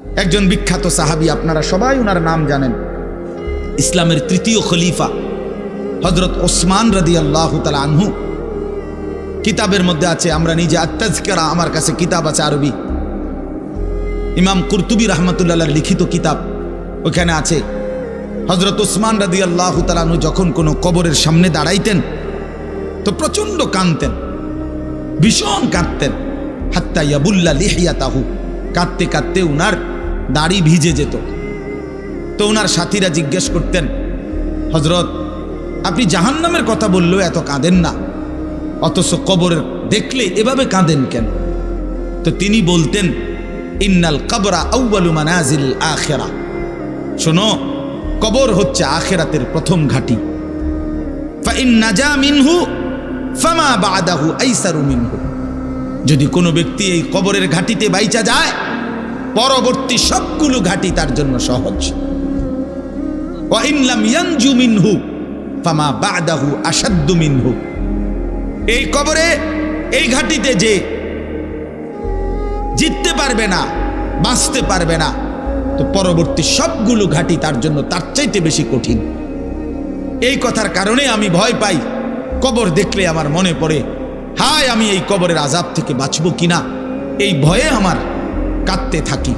একজন বিখ্যাত সাহাবী, আপনারা সবাই ওনার নাম জানেন, ইসলামের তৃতীয় খলিফা হযরত ওসমান রাদিয়াল্লাহু তাআলা আনহু। কিতাবের মধ্যে আছে, আমরা নিজে আত-তাযকিরা, আমার কাছে কিতাব আছে আরবি, ইমাম কুরতুবী রাহমাতুল্লাহর লিখিত কিতাব, ওখানে আছে হযরত ওসমান রাদিয়াল্লাহু তাআলা আনহু যখন কোনো কবরের সামনে দাঁড়াইতেন তো প্রচণ্ড কাঁদতেন, ভীষণ কাঁদতেন। হাত্তা ইয়াবুল্লা লিহিয়াতাহু, কাঁদতে কাঁদতে উনার দাড়ি ভিজে যেত। তো উনার সাথীরা জিজ্ঞেস করতেন, হযরত আপনি জাহান্নামের কথা বললেও এত কাঁদেন না, অথচ কবর দেখলে এভাবে কাঁদেন কেন? তো তিনি বলতেন, ইন্নাল কবরা আউয়ালু মানাজিল আখিরা, শোনো, কবর হচ্ছে আখিরাতের প্রথম ঘাঁটি। ফা ইন নাজা মিনহু ফামা বাদাহু আইসারু মিনহু, যদি কোনো ব্যক্তি এই কবরের ঘাঁটিতে বাইচা যায়, পরবর্তী সবগুলো ঘাঁটি তার জন্য সহজ। ওয়া ইন লাম ইয়ানজু মিনহু ফামা বাদাহু আশাদ্দু মিনহু, এই কবরে এই ঘাঁটিতে যে জিততে পারবে না, বাঁচতে পারবে না, তো পরবর্তী সবগুলো ঘাঁটি তার জন্য তার চাইতে বেশি কঠিন। এই কথার কারণে আমি ভয় পাই, কবর দেখলে আমার মনে পড়ে, হায় আমি এই কবরের আযাব থেকে বাঁচব কিনা, এই ভয়ে আমার কাঁদতে থাকি।